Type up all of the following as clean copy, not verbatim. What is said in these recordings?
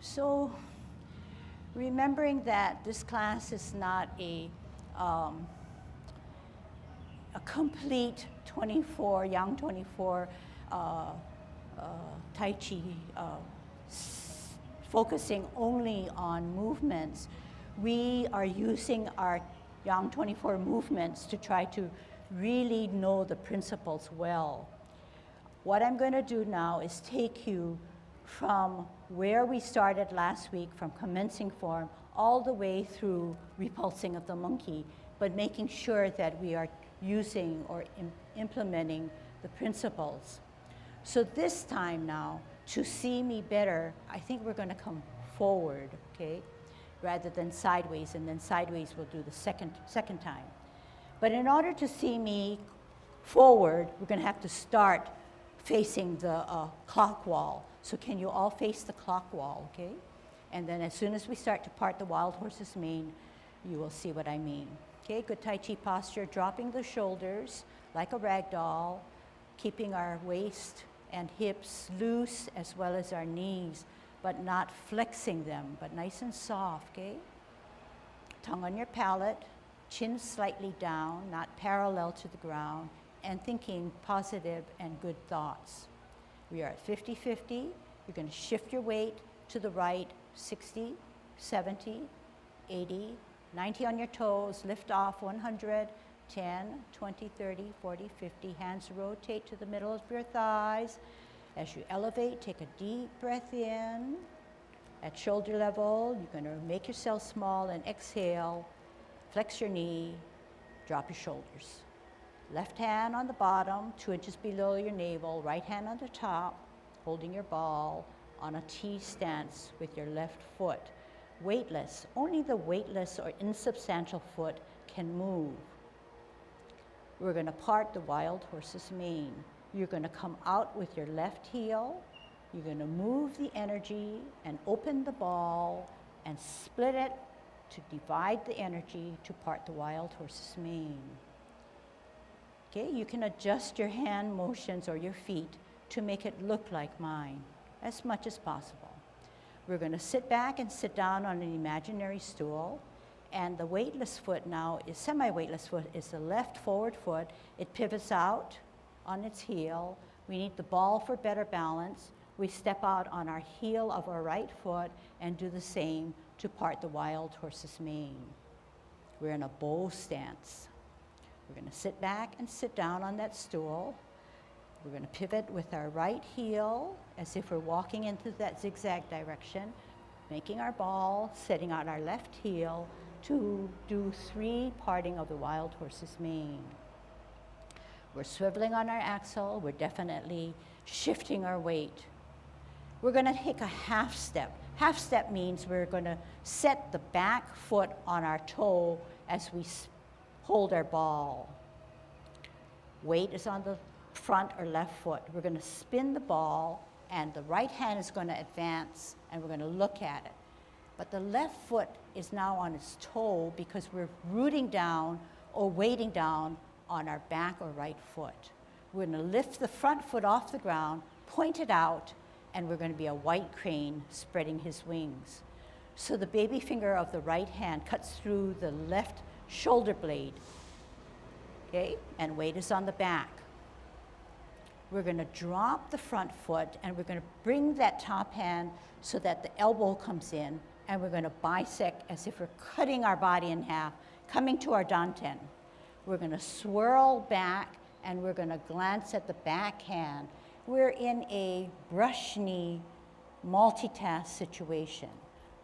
So, remembering that this class is not a complete 24, yang 24 Tai Chi, focusing only on movements, we are using our yang 24 movements to try to really know the principles well. What I'm going to do now is take you from where we started last week, from commencing form, all the way through repulsing of the monkey, but making sure that we are using or implementing the principles. So this time now, to see me better, I think we're going to come forward, okay, rather than sideways, and then sideways we'll do the second time. But in order to see me forward, we're going to have to start facing the clock wall. So can you all face the clock wall, okay? And then as soon as we start to part the wild horse's mane, you will see what I mean. Okay, good Tai Chi posture, dropping the shoulders like a rag doll, keeping our waist and hips loose as well as our knees, but not flexing them, but nice and soft, okay? Tongue on your palate, chin slightly down, not parallel to the ground, and thinking positive and good thoughts. We are at 50-50. You're going to shift your weight to the right, 60, 70, 80, 90 on your toes, lift off 100, 10, 20, 30, 40, 50. Hands rotate to the middle of your thighs. As you elevate, take a deep breath in. At shoulder level, you're going to make yourself small and exhale. Flex your knee, drop your shoulders. Left hand on the bottom, 2 inches below your navel, right hand on the top, holding your ball on a T stance with your left foot. Weightless, only the weightless or insubstantial foot can move. We're going to part the wild horse's mane. You're going to come out with your left heel. You're going to move the energy and open the ball and split it to divide the energy to part the wild horse's mane. Okay, you can adjust your hand motions or your feet to make it look like mine as much as possible. We're going to sit back and sit down on an imaginary stool, and the weightless foot now is semi-weightless foot is the left forward foot. It pivots out on its heel. We need the ball for better balance. We step out on our heel of our right foot and do the same to part the wild horse's mane. We're in a bow stance. We're going to sit back and sit down on that stool. We're going to pivot with our right heel as if we're walking into that zigzag direction, making our ball, setting out our left heel to do 3 parting of the wild horse's mane. We're swiveling on our axle. We're definitely shifting our weight. We're going to take a half step. Half step means we're going to set the back foot on our toe as we hold our ball. Weight is on the front or left foot. We're going to spin the ball, and the right hand is going to advance, and we're going to look at it. But the left foot is now on its toe because we're rooting down or weighting down on our back or right foot. We're going to lift the front foot off the ground, point it out, and we're going to be a white crane spreading his wings. So the baby finger of the right hand cuts through the left shoulder blade, okay? And weight is on the back. We're going to drop the front foot, and we're going to bring that top hand so that the elbow comes in, and we're going to bisect as if we're cutting our body in half, coming to our danten. We're going to swirl back, and we're going to glance at the back hand. We're in a brush knee multitask situation.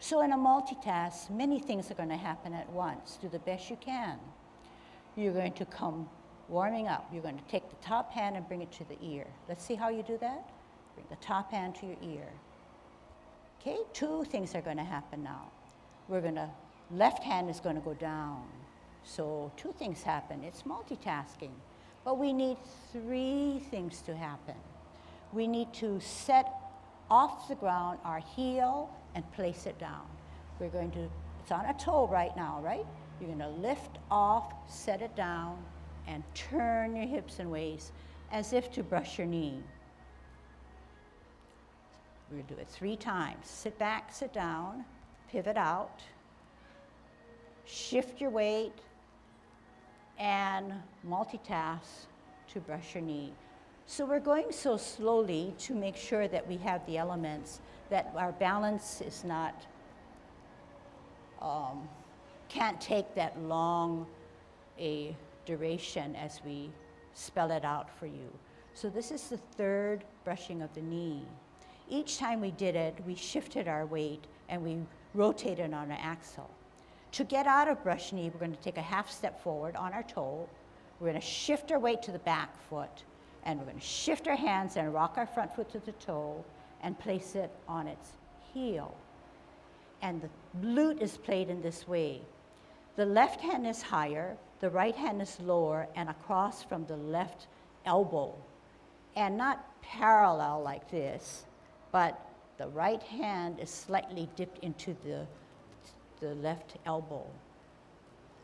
So in a multitask, many things are going to happen at once. Do the best you can. You're going to come warming up. You're going to take the top hand and bring it to the ear. Let's see how you do that. Bring the top hand to your ear. Okay, 2 things are going to happen now. Left hand is going to go down. So 2 things happen. It's multitasking. But we need 3 things to happen. We need to set off the ground our heel and place it down. It's on a toe right now, right? You're going to lift off, set it down, and turn your hips and waist as if to brush your knee. We're going to do it 3 times. Sit back, sit down, pivot out, shift your weight, and multitask to brush your knee. So we're going so slowly to make sure that we have the elements, that our balance is not, can't take that long a duration as we spell it out for you. So this is the 3rd brushing of the knee. Each time we did it, we shifted our weight and we rotated on our axle. To get out of brush knee, we're going to take a half step forward on our toe. We're going to shift our weight to the back foot, and we're going to shift our hands and rock our front foot to the toe and place it on its heel. And the glute is played in this way. The left hand is higher, the right hand is lower and across from the left elbow. And not parallel like this, but the right hand is slightly dipped into the left elbow.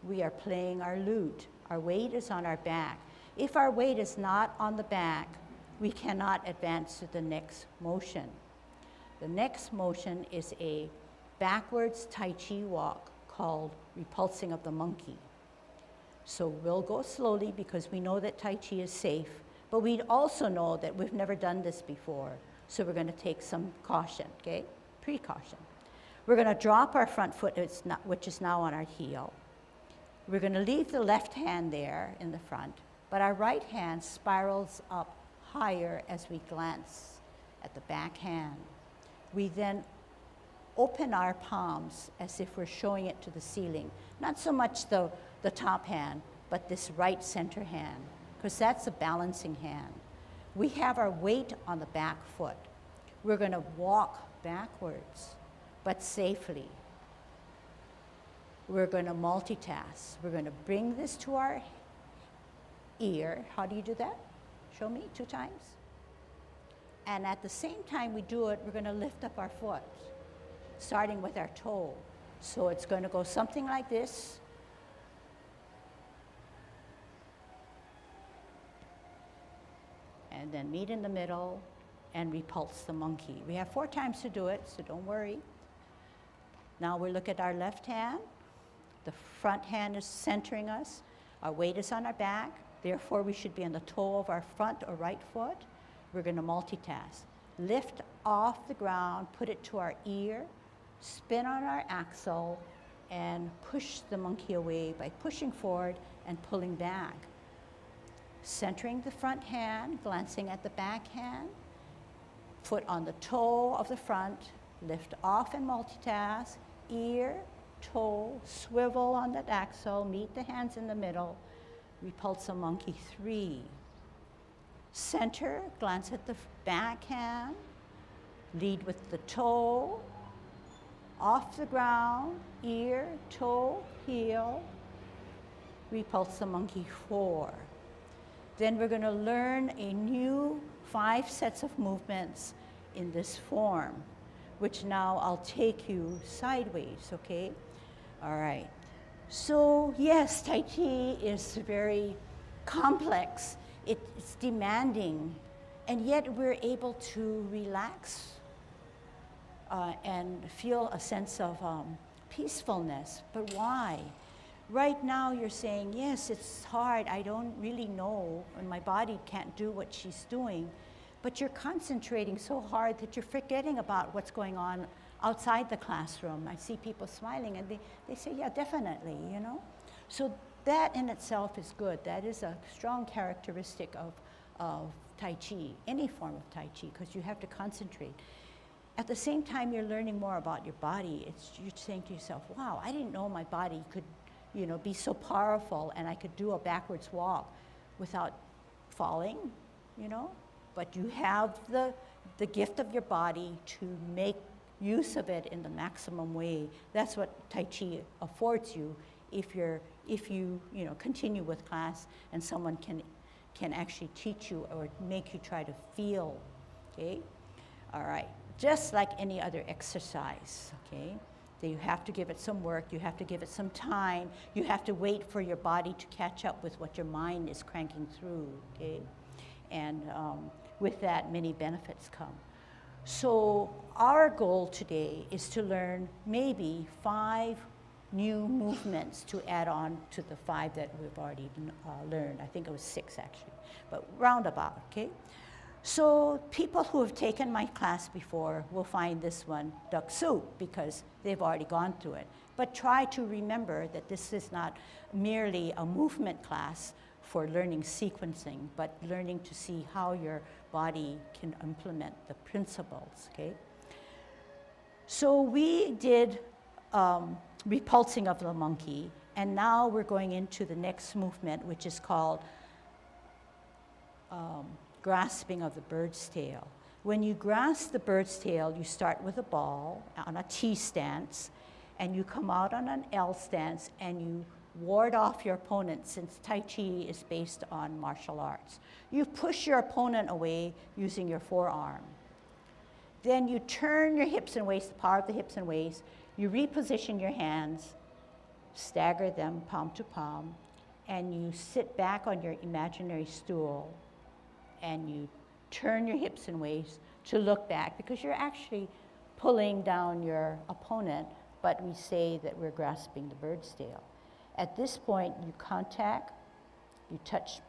We are playing our lute. Our weight is on our back. If our weight is not on the back, we cannot advance to the next motion. The next motion is a backwards Tai Chi walk called repulsing of the monkey. So we'll go slowly because we know that Tai Chi is safe, but we also know that we've never done this before. So we're going to take some caution, okay? Precaution. We're going to drop our front foot, which is now on our heel. We're going to leave the left hand there in the front, but our right hand spirals up higher as we glance at the back hand. We then open our palms as if we're showing it to the ceiling. Not so much the top hand, but this right center hand, because that's a balancing hand. We have our weight on the back foot. We're going to walk backwards, but safely. We're going to multitask. We're going to bring this to our ear. How do you do that? Show me 2 times. And at the same time we do it, we're going to lift up our foot, starting with our toe. So it's going to go something like this. And then meet in the middle and repulse the monkey. We have 4 times to do it, so don't worry. Now we look at our left hand. The front hand is centering us. Our weight is on our back. Therefore, we should be on the toe of our front or right foot. We're going to multitask. Lift off the ground, put it to our ear, spin on our axle, and push the monkey away by pushing forward and pulling back. Centering the front hand, glancing at the back hand, foot on the toe of the front, lift off and multitask, ear, toe, swivel on that axle, meet the hands in the middle, repulse the monkey 3. Center, glance at the back hand, lead with the toe, off the ground, ear, toe, heel, repulse the monkey 4. Then we're going to learn a new 5 sets of movements in this form, which now I'll take you sideways, okay? All right. So yes, Tai Chi is very complex. It's demanding, and yet we're able to relax and feel a sense of peacefulness. But why? Right now you're saying, yes, it's hard, I don't really know, and my body can't do what she's doing, but you're concentrating so hard that you're forgetting about what's going on outside the classroom. I see people smiling and they say, yeah, definitely, you know? So that in itself is good. That is a strong characteristic of Tai Chi, any form of Tai Chi, because you have to concentrate. At the same time, you're learning more about your body. You're saying to yourself, wow, I didn't know my body could, you know, be so powerful and I could do a backwards walk without falling, you know? But you have the gift of your body to make use of it in the maximum way. That's what Tai Chi affords you if you continue with class and someone can actually teach you or make you try to feel, okay? All right, just like any other exercise, okay? That you have to give it some work, you have to give it some time, you have to wait for your body to catch up with what your mind is cranking through, okay? And with that, many benefits come. So our goal today is to learn maybe 5 new movements to add on to the 5 that we've already learned. I think it was 6 actually, but roundabout, okay? So people who have taken my class before will find this one duck soup because they've already gone through it. But try to remember that this is not merely a movement class for learning sequencing, but learning to see how your body can implement the principles, okay? So we did repulsing of the monkey, and now we're going into the next movement, which is called grasping of the bird's tail. When you grasp the bird's tail, you start with a ball on a T stance, and you come out on an L stance, and you ward off your opponent, since Tai Chi is based on martial arts. You push your opponent away using your forearm. Then you turn your hips and waist, the power of the hips and waist. You reposition your hands, stagger them palm to palm, and you sit back on your imaginary stool, and you turn your hips and waist to look back, because you're actually pulling down your opponent, but we say that we're grasping the bird's tail. At this point, you contact, you touch,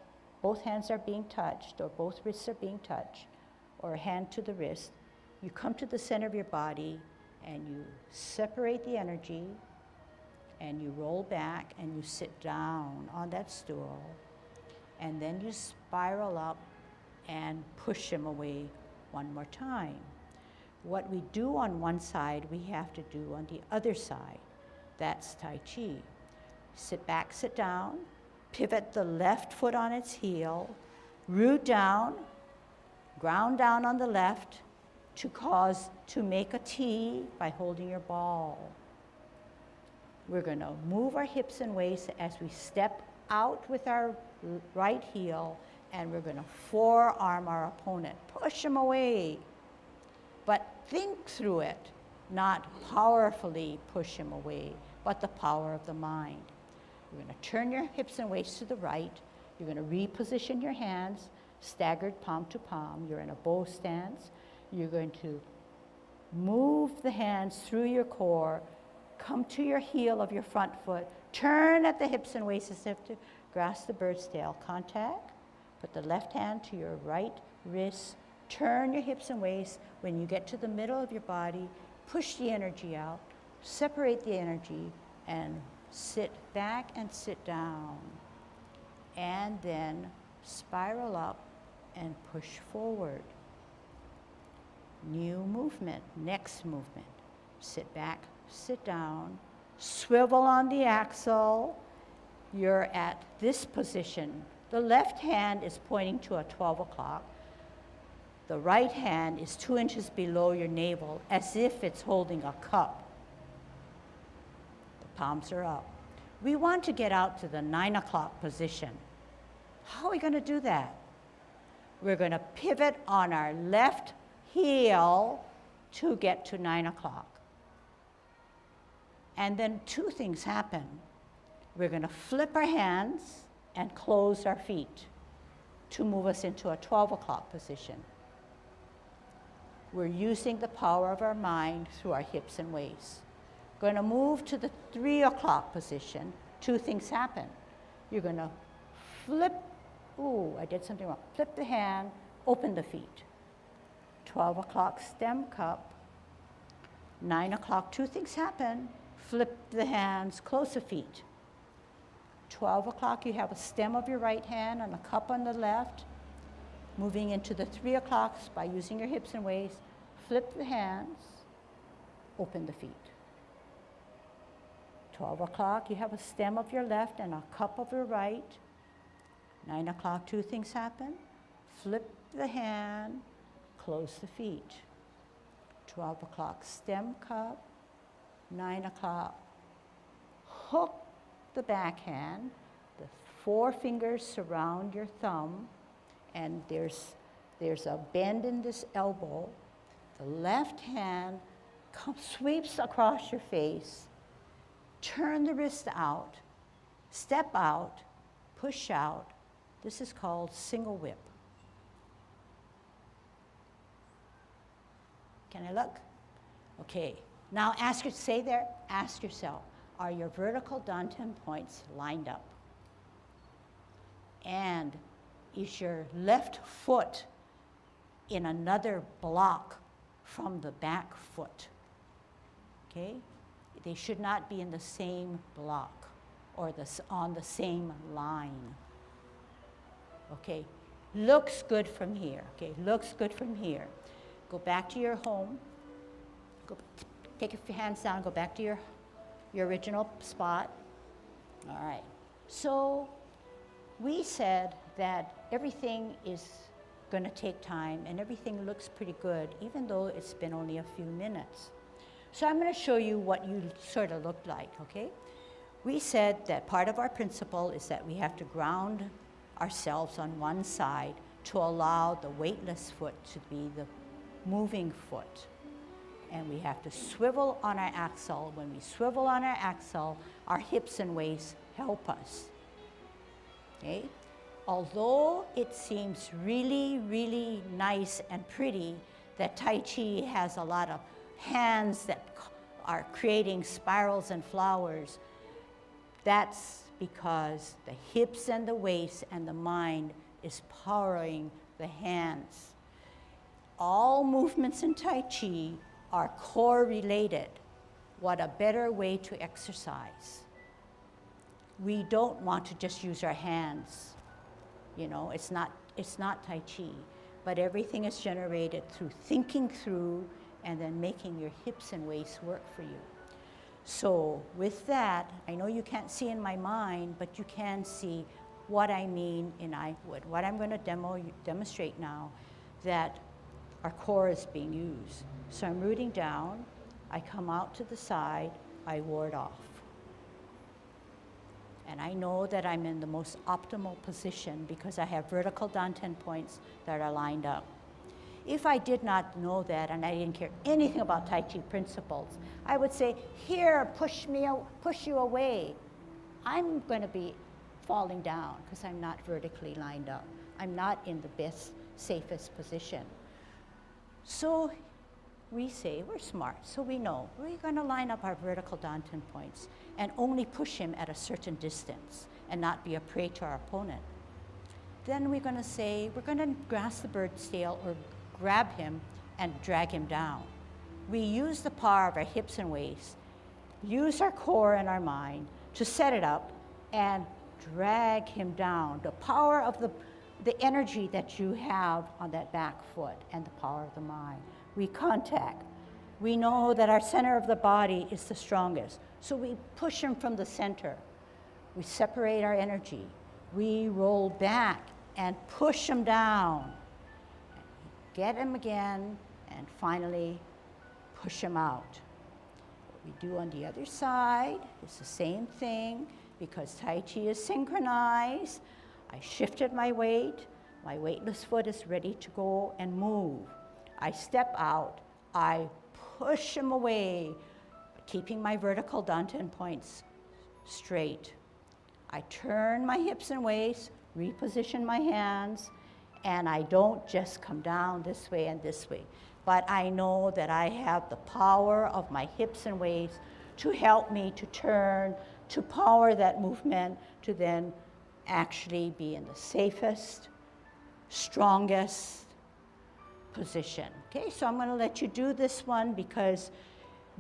both hands are being touched, or both wrists are being touched, or a hand to the wrist. You come to the center of your body, and you separate the energy, and you roll back, and you sit down on that stool, and then you spiral up and push him away one more time. What we do on one side, we have to do on the other side. That's Tai Chi. Sit back, sit down, pivot the left foot on its heel, root down, ground down on the left to make a T by holding your ball. We're going to move our hips and waist as we step out with our right heel, and we're going to forearm our opponent. Push him away, but think through it, not powerfully push him away, but the power of the mind. You're going to turn your hips and waist to the right. You're going to reposition your hands, staggered palm to palm. You're in a bow stance. You're going to move the hands through your core, come to your heel of your front foot, turn at the hips and waist as if to grasp the bird's tail. Contact, put the left hand to your right wrist, turn your hips and waist. When you get to the middle of your body, push the energy out, separate the energy, and sit back and sit down. And then spiral up and push forward. New movement, next movement. Sit back, sit down, swivel on the axle. You're at this position. The left hand is pointing to a 12 o'clock. The right hand is 2 inches below your navel, as if it's holding a cup. The palms are up. We want to get out to the 9 o'clock position. How are we going to do that? We're going to pivot on our left heel to get to 9 o'clock. And then 2 things happen. We're going to flip our hands and close our feet to move us into a 12 o'clock position. We're using the power of our mind through our hips and waist. Going to move to the 3 o'clock position. 2 things happen. You're going to flip, I did something wrong. Flip the hand, open the feet. 12 o'clock stem cup. 9 o'clock, 2 things happen. Flip the hands, close the feet. 12 o'clock, you have a stem of your right hand and a cup on the left. Moving into the 3 o'clocks by using your hips and waist, flip the hands, open the feet. 12 o'clock, you have a stem of your left and a cup of your right. 9 o'clock, 2 things happen. Flip the hand, close the feet. 12 o'clock, stem cup. 9 o'clock, hook the backhand. The 4 fingers surround your thumb, and there's a bend in this elbow. The left hand sweeps across your face. Turn the wrist out, step out, push out. This is called single whip. Can I look? Okay. Now ask yourself, are your vertical dantian points lined up? And is your left foot in another block from the back foot? Okay? They should not be in the same block or on the same line. Okay, looks good from here. Okay, looks good from here. Go back to your home. Take your hands down, go back to your original spot. All right, so we said that everything is going to take time and everything looks pretty good, even though it's been only a few minutes. So I'm going to show you what you sort of look like, okay? We said that part of our principle is that we have to ground ourselves on one side to allow the weightless foot to be the moving foot. And we have to swivel on our axle. When we swivel on our axle, our hips and waist help us, okay? Although it seems really, really nice and pretty that Tai Chi has a lot of hands that are creating spirals and flowers, that's because the hips and the waist and the mind is powering the hands. All movements in Tai Chi are core related. What a better way to exercise. We don't want to just use our hands. You know, it's not Tai Chi, but everything is generated through thinking through and then making your hips and waist work for you. So with that, I know you can't see in my mind, but you can see what I mean in I would. What I'm going to demonstrate now, that our core is being used. So I'm rooting down, I come out to the side, I ward off. And I know that I'm in the most optimal position because I have vertical dantian points that are lined up. If I did not know that and I didn't care anything about Tai Chi principles, I would say, here, push you away. I'm going to be falling down because I'm not vertically lined up. I'm not in the best, safest position. So we say, we're smart, so we know we're going to line up our vertical dantian points and only push him at a certain distance and not be a prey to our opponent. Then we're going to say, we're going to grasp the bird's tail or grab him and drag him down. We use the power of our hips and waist, use our core and our mind to set it up and drag him down. The power of the energy that you have on that back foot and the power of the mind. We contact. We know that our center of the body is the strongest. So we push him from the center. We separate our energy. We roll back and push him down. Get him again, and finally push him out. What we do on the other side is the same thing. Because Tai Chi is synchronized, I shifted my weight. My weightless foot is ready to go and move. I step out, I push him away, keeping my vertical dantian points straight. I turn my hips and waist, reposition my hands, and I don't just come down this way and this way, but I know that I have the power of my hips and waist to help me to turn, to power that movement, to then actually be in the safest, strongest position. Okay, so I'm going to let you do this one because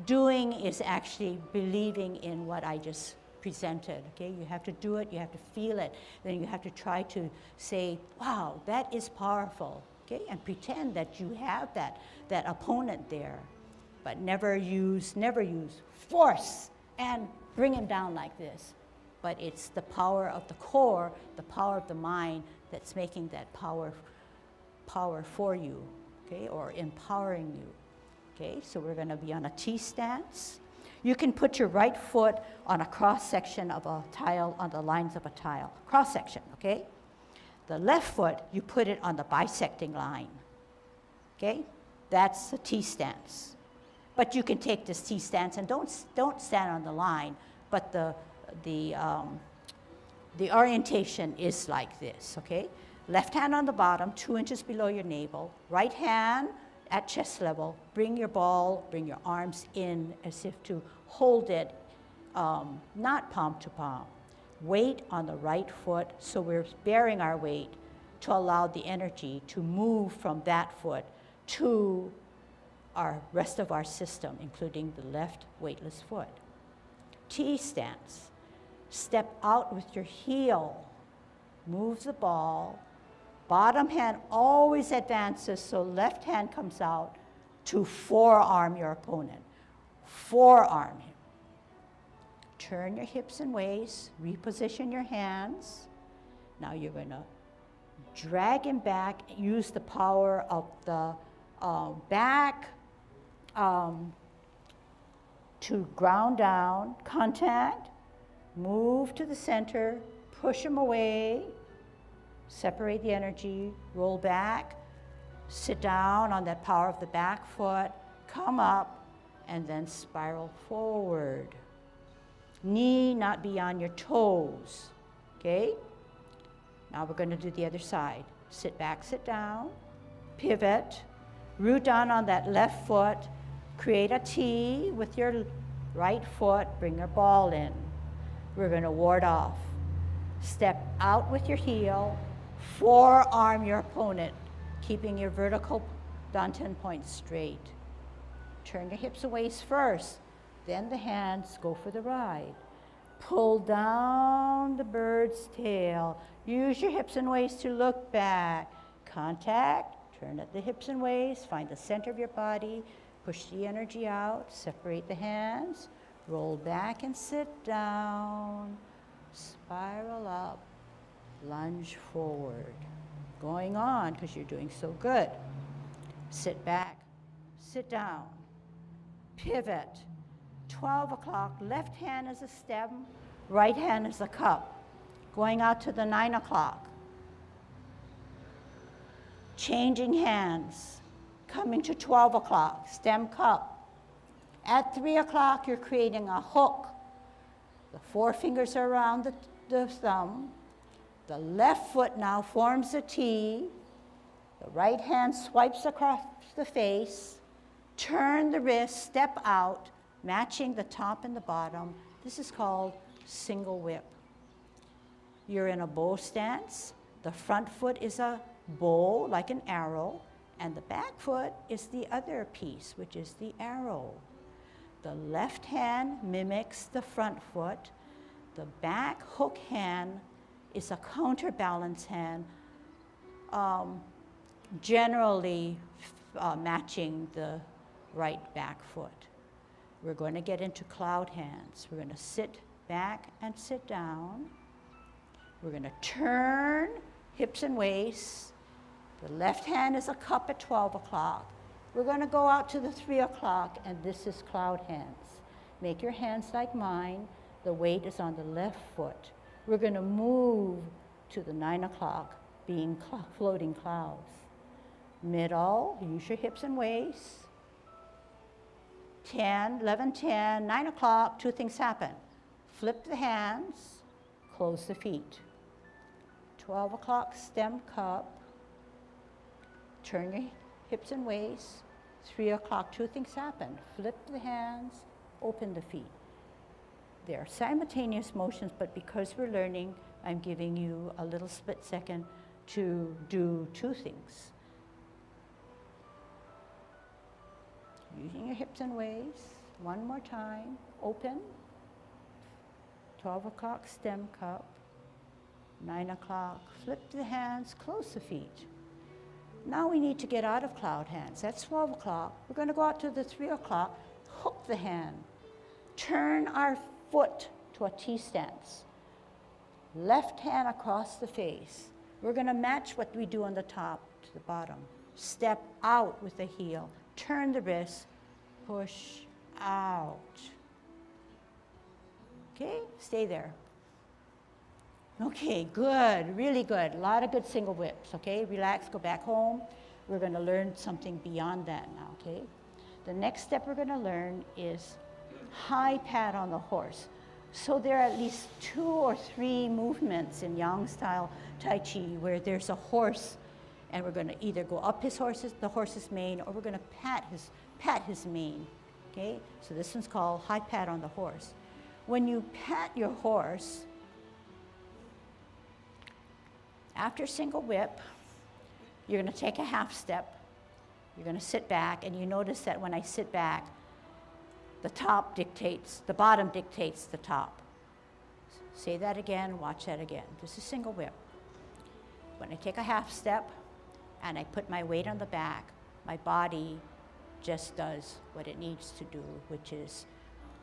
doing is actually believing in what I just presented. Okay, you have to do it, you have to feel it, then you have to try to say, wow, that is powerful. Okay, and pretend that you have that opponent there, but never use force and bring him down like this. But it's the power of the core, the power of the mind that's making that power for you, okay, or empowering you. Okay, so we're going to be on a T stance. You can put your right foot on a cross section of a tile, on the lines of a tile, cross section, okay? The left foot, you put it on the bisecting line, okay? That's the T stance. But you can take this T stance and don't stand on the line, but the orientation is like this, okay? Left hand on the bottom, 2 inches below your navel. Right hand at chest level. Bring your ball, bring your arms in as if to hold it, not palm to palm. Weight on the right foot, so we're bearing our weight to allow the energy to move from that foot to our rest of our system, including the left weightless foot. T stance. Step out with your heel. Move the ball. Bottom hand always advances, so left hand comes out to forearm your opponent. Forearm him. Turn your hips and waist. Reposition your hands. Now you're going to drag him back. Use the power of the back to ground down. Contact. Move to the center. Push him away. Separate the energy. Roll back. Sit down on that power of the back foot. Come up and then spiral forward. Knee not beyond your toes. Okay? Now we're going to do the other side. Sit back, sit down. Pivot. Root down on that left foot. Create a T with your right foot. Bring your ball in. We're going to ward off. Step out with your heel. Forearm your opponent, keeping your vertical danten point straight. Turn your hips and waist first. Then the hands go for the ride. Pull down the bird's tail. Use your hips and waist to look back. Contact. Turn at the hips and waist. Find the center of your body. Push the energy out. Separate the hands. Roll back and sit down. Spiral up. Lunge forward. Going on because you're doing so good. Sit back. Sit down. Pivot. 12 o'clock. Left hand is a stem. Right hand is a cup. Going out to the 9 o'clock. Changing hands. Coming to 12 o'clock. Stem cup. At 3 o'clock, you're creating a hook. The forefingers are around the thumb. The left foot now forms a T. The right hand swipes across the face. Turn the wrist, step out, matching the top and the bottom. This is called single whip. You're in a bow stance. The front foot is a bow, like an arrow, and the back foot is the other piece, which is the arrow. The left hand mimics the front foot. The back hook hand is a counterbalance hand, generally matching the right back foot. We're going to get into cloud hands. We're going to sit back and sit down. We're going to turn hips and waist. The left hand is a cup at 12 o'clock. We're going to go out to the 3 o'clock, and this is cloud hands. Make your hands like mine. The weight is on the left foot. We're going to move to the 9 o'clock, being floating clouds. Middle, use your hips and waist. 10, 11, 10, 9 o'clock, two things happen. Flip the hands, close the feet. 12 o'clock, stem cup. Turn your hips and waist. 3 o'clock, two things happen. Flip the hands, open the feet. They are simultaneous motions, but because we're learning, I'm giving you a little split second to do two things. Using your hips and waist, one more time, open. 12 o'clock, stem cup. 9 o'clock, flip the hands, close the feet. Now we need to get out of cloud hands. That's 12 o'clock. We're going to go out to the 3 o'clock, hook the hand. Turn our foot to a T stance. Left hand across the face. We're going to match what we do on the top to the bottom. Step out with the heel. Turn the wrist. Push out. Okay, stay there. Okay, good, really good. A lot of good single whips, okay? Relax, go back home. We're going to learn something beyond that now, okay? The next step we're going to learn is high pat on the horse. So there are at least 2 or 3 movements in Yang style Tai Chi where there's a horse And we're going to either go up the horse's mane, or we're going to pat his mane. Okay? So this one's called high pat on the horse. When you pat your horse, after single whip, you're going to take a half step. You're going to sit back, and you notice that when I sit back, the bottom dictates the top. Say that again, watch that again. This is single whip. When I take a half step and I put my weight on the back, my body just does what it needs to do, which is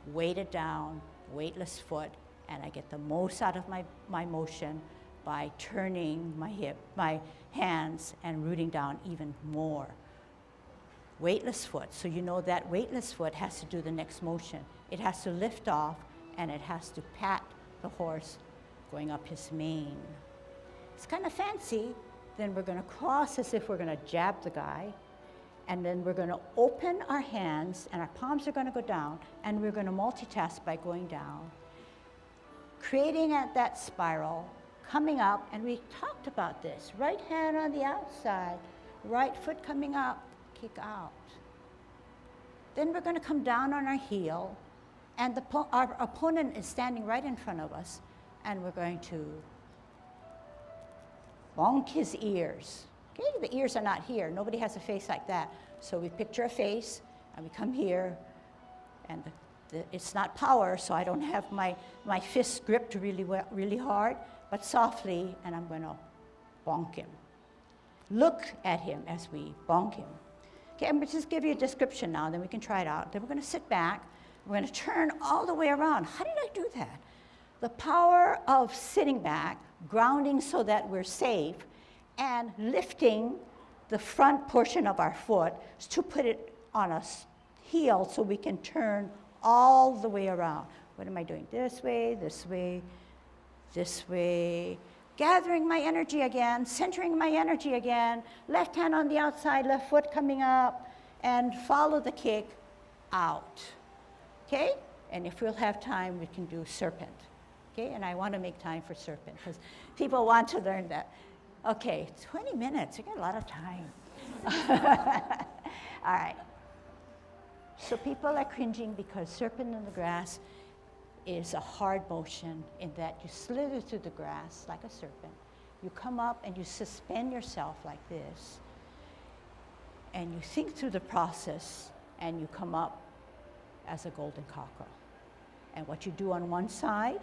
weighted down, weightless foot, and I get the most out of my motion by turning my hands and rooting down even more. Weightless foot, so you know that weightless foot has to do the next motion. It has to lift off, and it has to pat the horse going up his mane. It's kind of fancy. Then we're going to cross as if we're going to jab the guy, and then we're going to open our hands, and our palms are going to go down, and we're going to multitask by going down, creating that spiral, coming up, and we talked about this. Right hand on the outside, right foot coming up, kick out. Then we're going to come down on our heel, and our opponent is standing right in front of us, and we're going to bonk his ears. Okay, the ears are not here. Nobody has a face like that. So we picture a face, and we come here, and it's not power, so I don't have my fist gripped really hard, but softly, and I'm going to bonk him. Look at him as we bonk him. Okay, I'm going to just give you a description now, then we can try it out. Then we're going to sit back. We're going to turn all the way around. How did I do that? The power of sitting back, grounding so that we're safe, and lifting the front portion of our foot to put it on a heel so we can turn all the way around. What am I doing? This way, this way, this way. Gathering my energy again, centering my energy again, left hand on the outside, left foot coming up, and follow the kick out. Okay? And if we'll have time, we can do serpent. Okay? And I want to make time for serpent because people want to learn that. Okay, 20 minutes, we got a lot of time. All right. So people are cringing because serpent in the grass is a hard motion in that you slither through the grass like a serpent. You come up and you suspend yourself like this, and you think through the process, and you come up as a golden cockerel. And what you do on one side,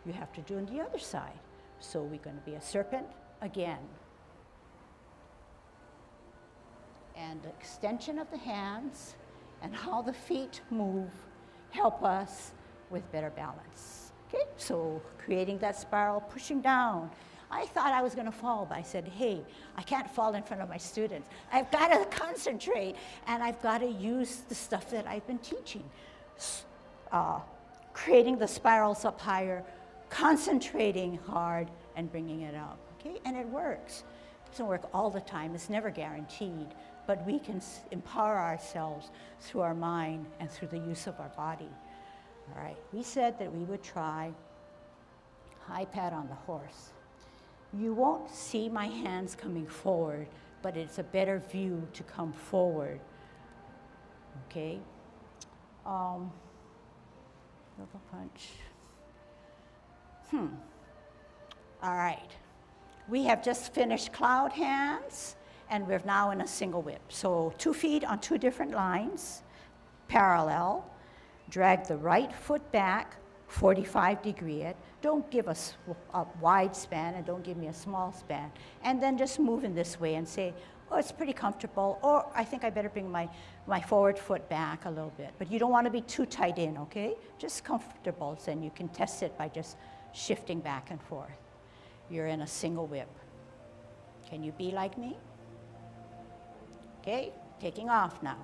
you have to do on the other side. So we're going to be a serpent again. And the extension of the hands and how the feet move help us with better balance. Okay, so creating that spiral, pushing down. I thought I was going to fall, but I said, hey, I can't fall in front of my students. I've got to concentrate, and I've got to use the stuff that I've been teaching. Creating the spirals up higher, concentrating hard, and bringing it up. Okay, and it works. It doesn't work all the time. It's never guaranteed, but we can empower ourselves through our mind and through the use of our body. All right, we said that we would try high pat on the horse. You won't see my hands coming forward, but it's a better view to come forward. Okay? Double punch. All right. We have just finished cloud hands, and we're now in a single whip. So 2 feet on 2 different lines, parallel. Drag the right foot back, 45-degree it. Don't give us a wide span, and don't give me a small span. And then just move in this way and say, oh, it's pretty comfortable, or I think I better bring my forward foot back a little bit. But you don't want to be too tight in, okay? Just comfortable, so then you can test it by just shifting back and forth. You're in a single whip. Can you be like me? Okay, taking off now.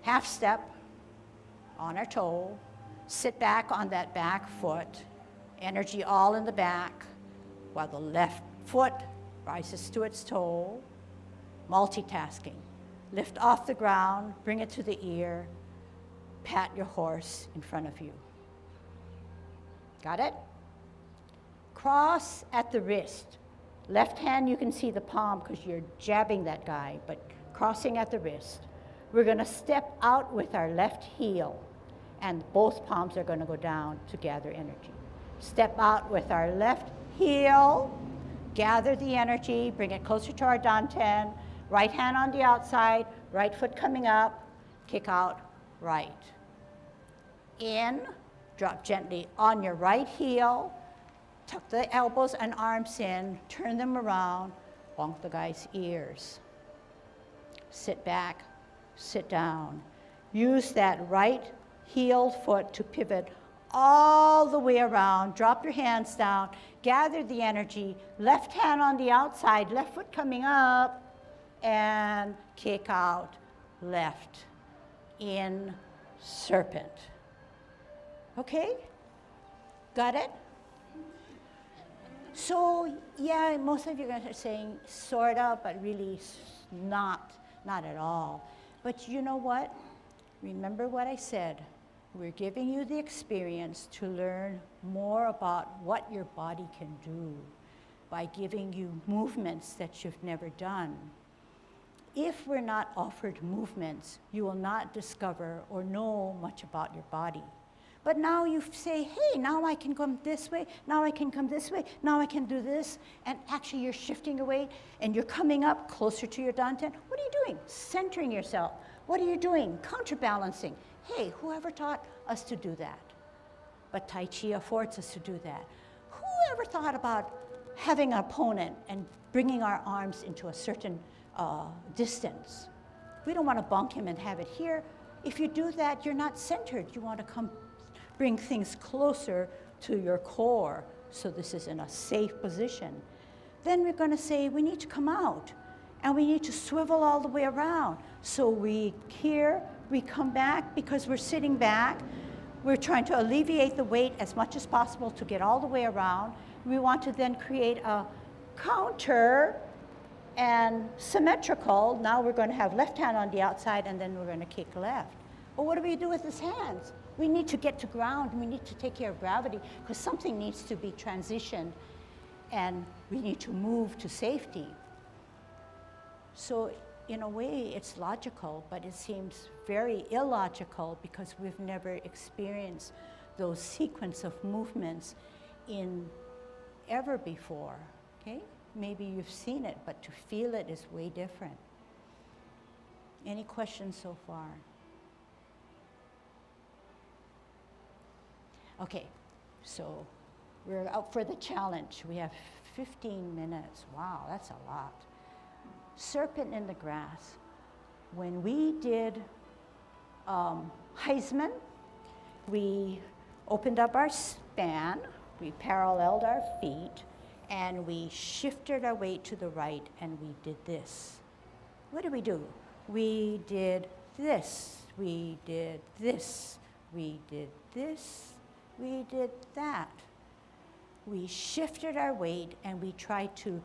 Half step on our toe, sit back on that back foot, energy all in the back, while the left foot rises to its toe, multitasking. Lift off the ground, bring it to the ear, pat your horse in front of you. Got it? Cross at the wrist. Left hand, you can see the palm because you're jabbing that guy, but crossing at the wrist. We're going to step out with our left heel, and both palms are going to go down to gather energy. Step out with our left heel, gather the energy, bring it closer to our danten. Right hand on the outside, right foot coming up, kick out right. In, drop gently on your right heel, tuck the elbows and arms in, turn them around, bonk the guy's ears. Sit back, sit down. Use that right heel foot to pivot all the way around. Drop your hands down, gather the energy, left hand on the outside, left foot coming up, and kick out left. In, serpent. Okay? Got it? So, yeah, most of you guys are saying sort of, but really not at all. But you know what? Remember what I said. We're giving you the experience to learn more about what your body can do by giving you movements that you've never done. If we're not offered movements, you will not discover or know much about your body. But now you say, hey, now I can come this way, now I can come this way, now I can do this, and actually you're shifting away and you're coming up closer to your danten. What are you doing? Centering yourself. What are you doing? Counterbalancing. Hey, whoever taught us to do that? But Tai Chi affords us to do that. Who ever thought about having an opponent and bringing our arms into a certain distance? We don't want to bonk him and have it here. If you do that, you're not centered. You want to bring things closer to your core, so this is in a safe position. Then we're going to say we need to come out, and we need to swivel all the way around. So we come back because we're sitting back. We're trying to alleviate the weight as much as possible to get all the way around. We want to then create a counter and symmetrical. Now we're going to have left hand on the outside, and then we're going to kick left. But what do we do with his hands? We need to get to ground. We need to take care of gravity because something needs to be transitioned, and we need to move to safety. So in a way, it's logical, but it seems very illogical because we've never experienced those sequence of movements ever before, okay? Maybe you've seen it, but to feel it is way different. Any questions so far? Okay, so we're out for the challenge. We have 15 minutes. Wow, that's a lot. Serpent in the grass. When we did Heisman, we opened up our span, we paralleled our feet, and we shifted our weight to the right, and we did this. What did we do? We did this, we did this, we did this, we did that. We shifted our weight, and we tried to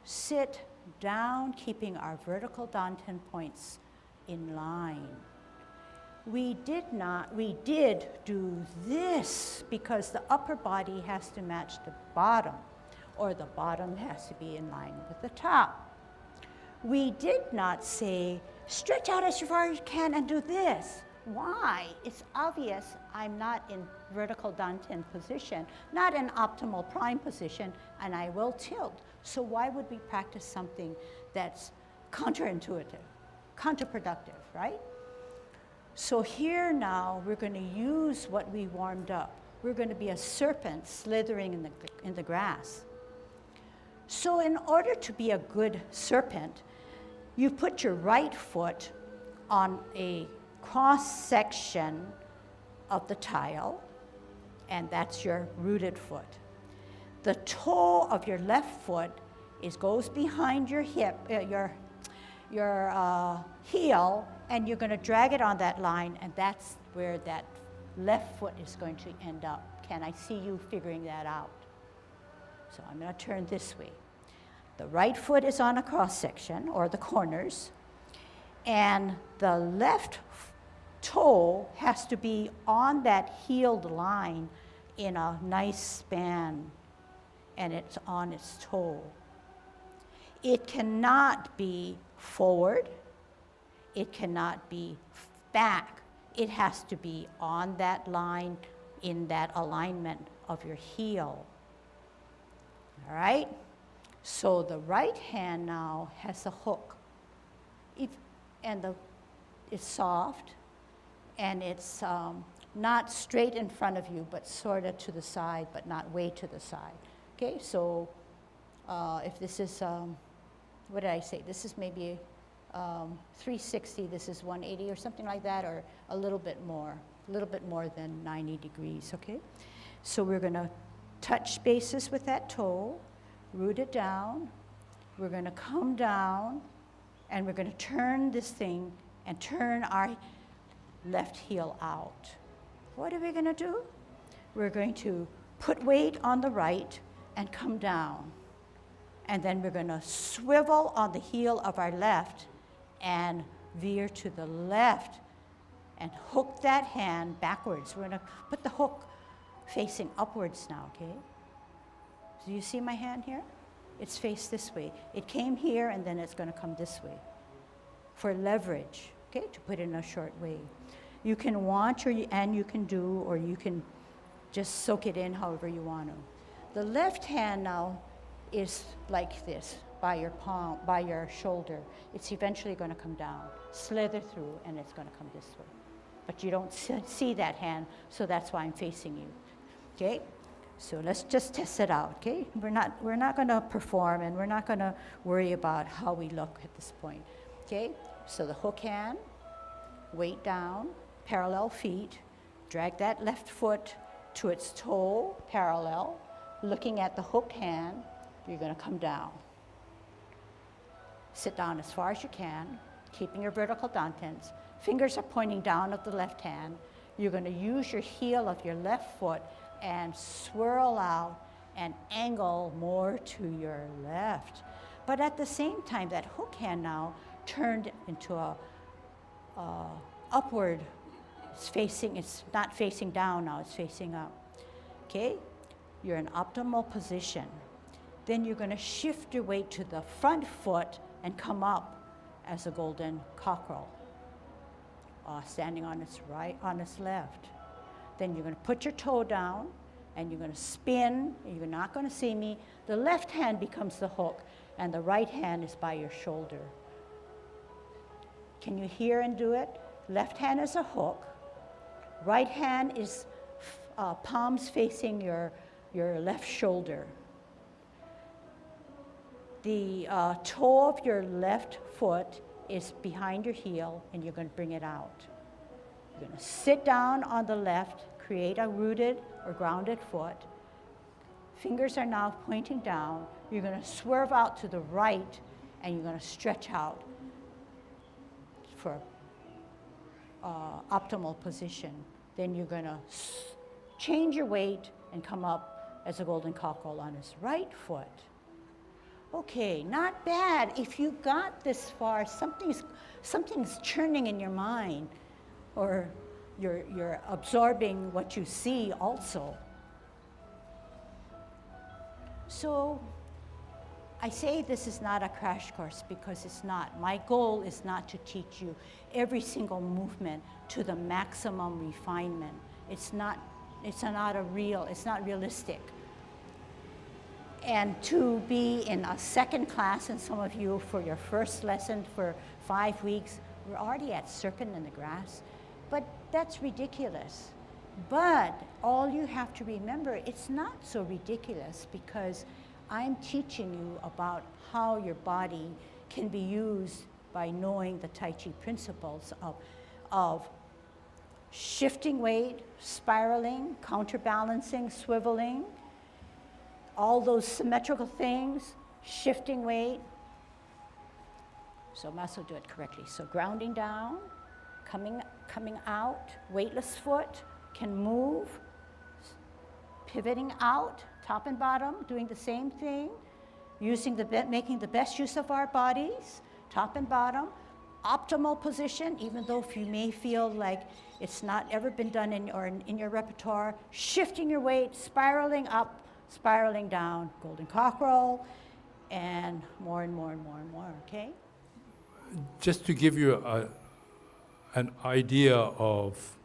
sit down, keeping our vertical danten points in line. We did do this because the upper body has to match the bottom, or the bottom has to be in line with the top. We did not say, stretch out as far as you can and do this. Why? It's obvious I'm not in vertical danten position, not in optimal prime position, and I will tilt. So why would we practice something that's counterintuitive, counterproductive, right? So here now, we're going to use what we warmed up. We're going to be a serpent slithering in the grass. So in order to be a good serpent, you put your right foot on a cross section of the tile, and that's your rooted foot. The toe of your left foot goes behind your hip, your heel, and you're going to drag it on that line, and that's where that left foot is going to end up. Can I see you figuring that out? So I'm going to turn this way. The right foot is on a cross section, or the corners, and the left toe has to be on that heeled line in a nice span, and it's on its toe. It cannot be forward. It cannot be back. It has to be on that line, in that alignment of your heel. All right? So the right hand now has a hook. It's soft, and it's not straight in front of you, but sort of to the side, but not way to the side. Okay, so if this is, what did I say? This is maybe 360, this is 180 or something like that, or a little bit more than 90 degrees, okay? So we're gonna touch bases with that toe, root it down. We're gonna come down, and we're gonna turn this thing and turn our left heel out. What are we gonna do? We're going to put weight on the right and come down. And then we're gonna swivel on the heel of our left and veer to the left and hook that hand backwards. We're gonna put the hook facing upwards now, okay? Do you see my hand here? It's faced this way. It came here, and then it's gonna come this way for leverage, okay, to put it in a short way. You can watch, and you can do, or you can just soak it in however you want to. The left hand now is like this, by your palm, by your shoulder. It's eventually going to come down, slither through, and it's going to come this way. But you don't see that hand, so that's why I'm facing you. Okay? So let's just test it out, okay? We're not going to perform, and we're not going to worry about how we look at this point. Okay? So the hook hand, weight down, parallel feet, drag that left foot to its toe, parallel, looking at the hook hand. You're going to come down. Sit down as far as you can, keeping your vertical dantians. Fingers are pointing down of the left hand. You're going to use your heel of your left foot and swirl out and angle more to your left. But at the same time, that hook hand now turned into a upward. It's not facing down now, it's facing up. Okay? You're in optimal position. Then you're going to shift your weight to the front foot and come up as a golden cockerel, standing on its right, on its left. Then you're going to put your toe down, and you're going to spin. You're not going to see me. The left hand becomes the hook, and the right hand is by your shoulder. Can you hear and do it? Left hand is a hook. Right hand is palms facing your left shoulder. The toe of your left foot is behind your heel, and you're going to bring it out. You're going to sit down on the left, create a rooted or grounded foot. Fingers are now pointing down. You're going to swerve out to the right, and you're going to stretch out for optimal position. Then you're going to change your weight and come up as a golden cockerel on his right foot. Okay, not bad. If you got this far, something's churning in your mind, or you're absorbing what you see also. So I say this is not a crash course because it's not. My goal is not to teach you every single movement to the maximum refinement. It's not realistic. And to be in a second class, and some of you for your first lesson for 5 weeks, we're already at Serpent in the Grass. But that's ridiculous. But all you have to remember, it's not so ridiculous because I'm teaching you about how your body can be used by knowing the Tai Chi principles of shifting weight, spiraling, counterbalancing, swiveling, all those symmetrical things, shifting weight. So I must do it correctly. So grounding down, coming out, weightless foot, can move, pivoting out, top and bottom, doing the same thing, making the best use of our bodies, top and bottom, optimal position, even though if you may feel like it's not ever been done in your repertoire, shifting your weight, spiraling up, spiraling down, golden cockerel, and more and more and more and more, okay? Just to give you an idea of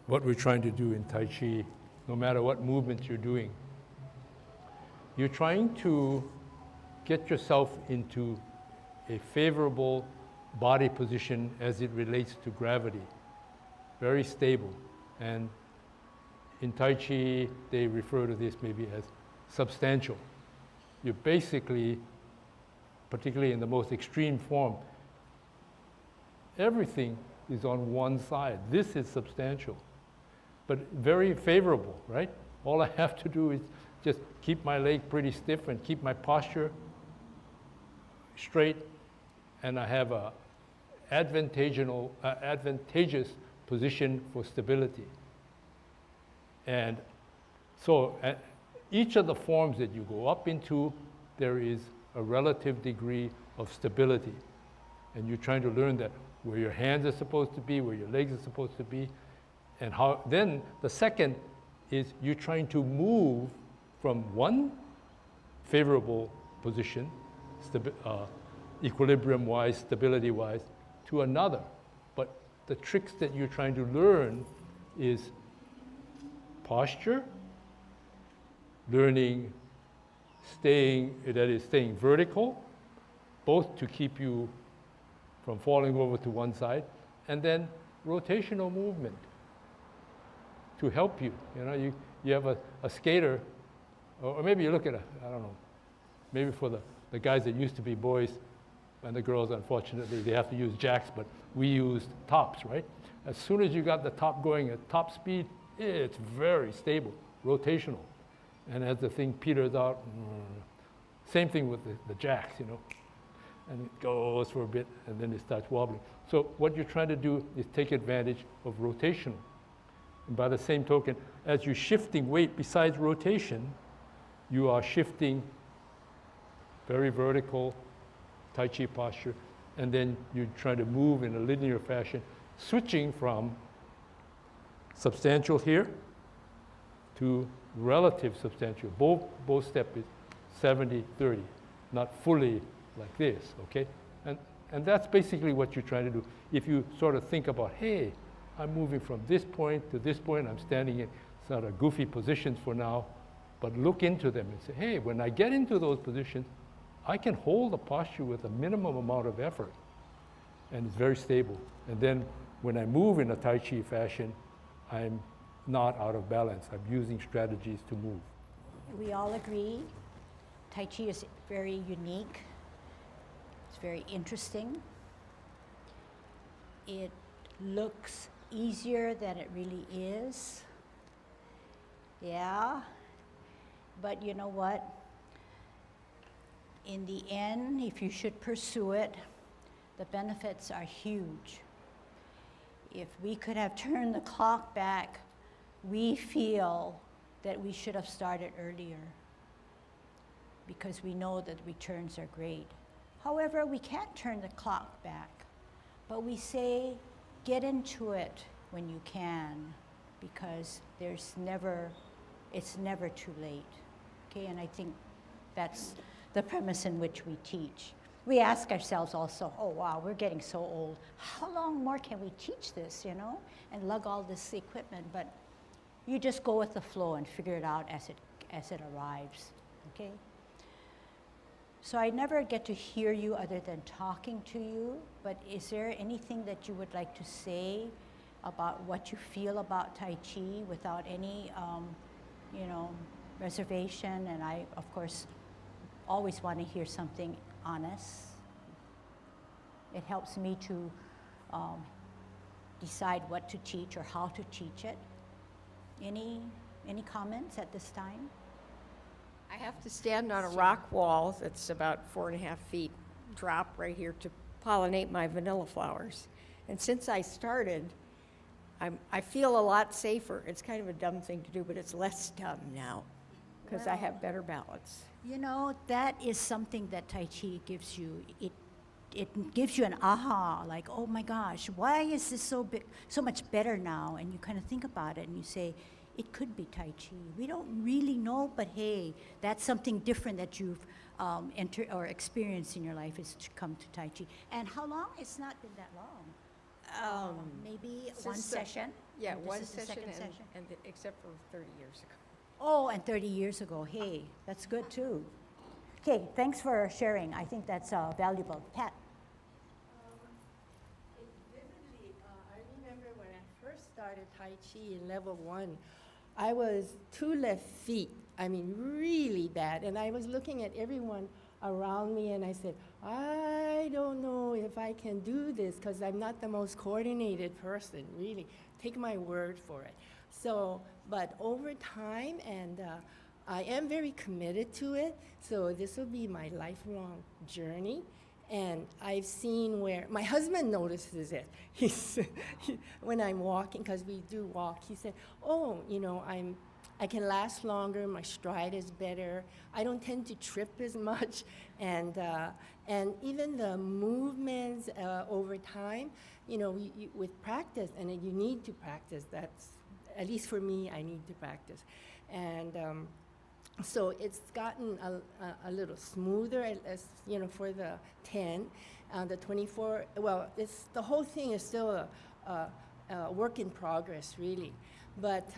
what we're trying to do in Tai Chi, no matter what movement you're doing, you're trying to get yourself into a favorable body position as it relates to gravity, very stable. And in Tai Chi, they refer to this maybe as substantial. You're basically, particularly in the most extreme form, everything is on one side. This is substantial, but very favorable, right? All I have to do is just keep my leg pretty stiff and keep my posture straight, and I have a advantageous position for stability. And so each of the forms that you go up into, there is a relative degree of stability. And you're trying to learn that where your hands are supposed to be, where your legs are supposed to be, and how. Then the second is you're trying to move from one favorable position, equilibrium-wise, stability-wise, to another. But the tricks that you're trying to learn is posture, learning staying vertical, both to keep you from falling over to one side, and then rotational movement to help you. You know, you have a skater, or maybe you look at I don't know, maybe for the guys that used to be boys, and the girls, unfortunately, they have to use jacks, but we used tops, right? As soon as you got the top going at top speed, it's very stable, rotational. And as the thing peters out, same thing with the jacks, you know. And it goes for a bit, and then it starts wobbling. So what you're trying to do is take advantage of rotational. And by the same token, as you're shifting weight besides rotation, you are shifting very vertical Tai Chi posture, and then you're trying to move in a linear fashion, switching from substantial here to relative substantial. Both step is 70-30, not fully like this, okay? And that's basically what you're trying to do. If you sort of think about, hey, I'm moving from this point to this point, I'm standing in sort of goofy positions for now, but look into them and say, hey, when I get into those positions, I can hold the posture with a minimum amount of effort, and it's very stable. And then when I move in a Tai Chi fashion, I'm not out of balance. I'm using strategies to move. We all agree Tai Chi is very unique. It's very interesting. It looks easier than it really is. Yeah. But you know what? In the end, if you should pursue it, the benefits are huge. If we could have turned the clock back, we feel that we should have started earlier because we know that returns are great. However, we can't turn the clock back, but we say get into it when you can, because it's never too late. Okay, and I think that's the premise in which we teach. We ask ourselves also, oh wow, we're getting so old. How long more can we teach this, you know, and lug all this equipment? But you just go with the flow and figure it out as it arrives, okay? So I never get to hear you other than talking to you, but is there anything that you would like to say about what you feel about Tai Chi without any, reservation? And I, of course, always want to hear something honest. It helps me to decide what to teach or how to teach it. Any comments at this time? I have to stand on a rock wall that's about 4.5 feet drop right here to pollinate my vanilla flowers. And since I started, I feel a lot safer. It's kind of a dumb thing to do, but it's less dumb now because I have better balance. You know, that is something that Tai Chi gives you. It gives you an aha, like, oh my gosh, why is this so much better now? And you kind of think about it and you say, it could be Tai Chi. We don't really know, but hey, that's something different that you've entered or experienced in your life is to come to Tai Chi. And how long? It's not been that long. Maybe one since session? Yeah, And this one is the session, second session? except for 30 years ago. Oh, and 30 years ago. Hey, that's good too. Okay, thanks for sharing. I think that's valuable. Pat? Vividly, I remember when I first started Tai Chi in level 1, I was 2 left feet. I mean, really bad. And I was looking at everyone around me and I said, I don't know if I can do this because I'm not the most coordinated person, really. Take my word for it. So, but over time, and I am very committed to it, so this will be my lifelong journey. And I've seen where my husband notices it. When I'm walking, because we do walk, he said, "Oh, you know, I can last longer. My stride is better. I don't tend to trip as much, and even the movements over time, you know, with practice, and you need to practice. That's at least for me. I need to practice, and." So it's gotten a little smoother, as you know, for the 10, the 24. Well, the whole thing is still a work in progress, really. But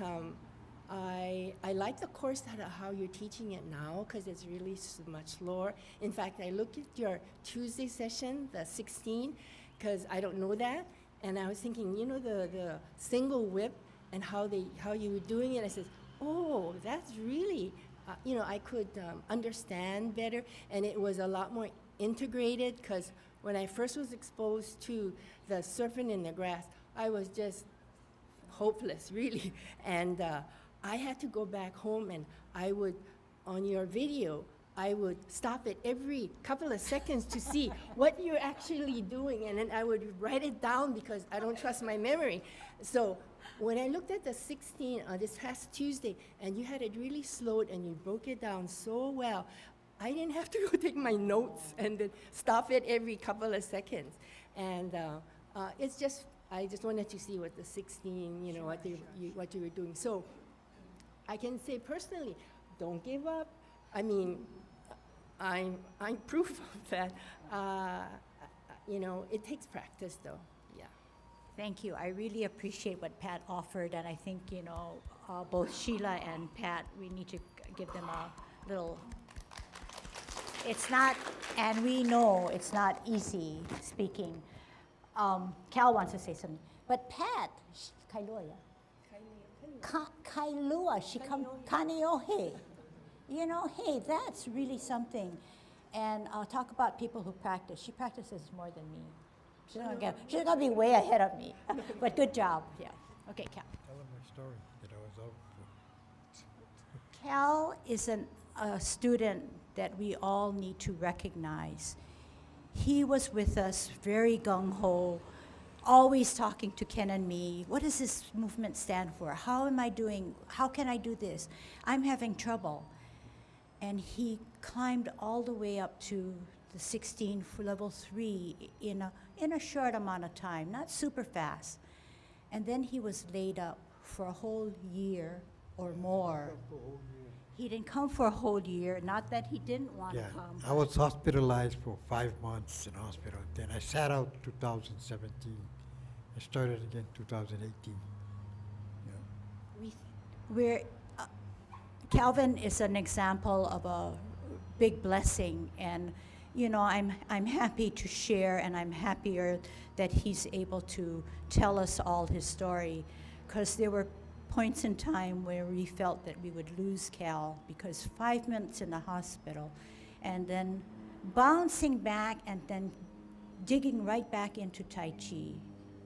I like the course how you're teaching it now because it's really much slower. In fact, I looked at your Tuesday session, the 16, because I don't know that, and I was thinking, you know, the single whip and how you were doing it. I said, oh, that's really. You know, I could understand better, and it was a lot more integrated because when I first was exposed to the surfing in the grass, I was just hopeless, really. And I had to go back home, and I would, on your video, I would stop it every couple of seconds to see what you're actually doing, and then I would write it down because I don't trust my memory. So when I looked at the 16 this past Tuesday, and you had it really slowed and you broke it down so well, I didn't have to go take my notes and then stop it every couple of seconds. And it's just, I just wanted to see what the 16, you know, what you were doing. So I can say personally, don't give up. I mean, I'm proof of that. You know, it takes practice, though. Yeah. Thank you. I really appreciate what Pat offered, and I think, you know, both Sheila and Pat, we need to give them a little. It's not, and we know it's not easy speaking. Cal wants to say something, but Pat, Kailua, Kailua, she come Kaneohe. You know, hey, that's really something. And talk about people who practice. She practices more than me. She's gonna be way ahead of me. But good job, yeah. Okay, Cal. Tell them my story that I was out for. Cal is a student that we all need to recognize. He was with us very gung-ho, always talking to Ken and me. What does this movement stand for? How am I doing? How can I do this? I'm having trouble. And he climbed all the way up to the 16 for level 3 in a short amount of time, not super fast. And then he was laid up for a whole year or more. He didn't come for a whole year, not that he didn't want to come. I was hospitalized for 5 months in hospital. Then I sat out 2017. I started again 2018. We're Calvin is an example of a big blessing, and you know, I'm happy to share, and I'm happier that he's able to tell us all his story, because there were points in time where we felt that we would lose Cal because 5 minutes in the hospital, and then bouncing back and then digging right back into Tai Chi.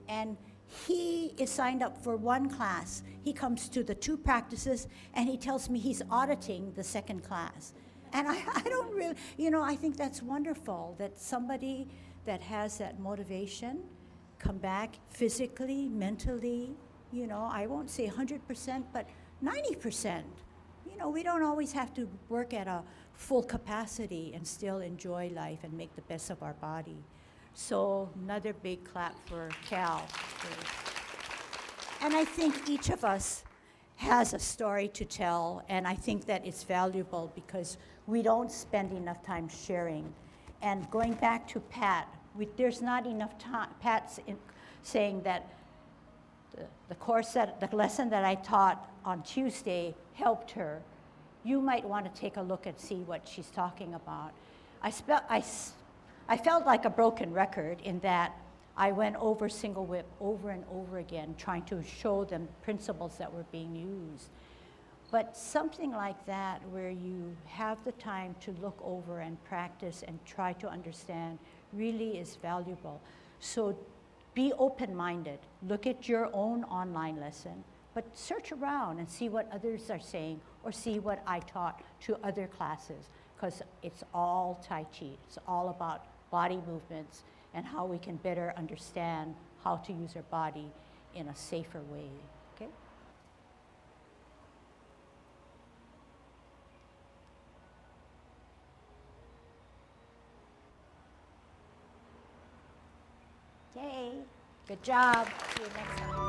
And he is signed up for one class. He comes to the 2 practices, and he tells me he's auditing the 2nd class. And I don't really, you know, I think that's wonderful that somebody that has that motivation come back physically, mentally, you know, I won't say 100%, but 90%. You know, we don't always have to work at a full capacity and still enjoy life and make the best of our body. So another big clap for Cal. And I think each of us has a story to tell, and I think that it's valuable because we don't spend enough time sharing. And going back to Pat, there's not enough time. Pat's saying that the lesson that I taught on Tuesday helped her. You might want to take a look and see what she's talking about. I felt like a broken record in that I went over single whip over and over again, trying to show them principles that were being used. But something like that, where you have the time to look over and practice and try to understand, really is valuable. So be open-minded. Look at your own online lesson, but search around and see what others are saying, or see what I taught to other classes, because it's all Tai Chi. It's all about body movements and how we can better understand how to use our body in a safer way, okay? Yay, good job. See you next time.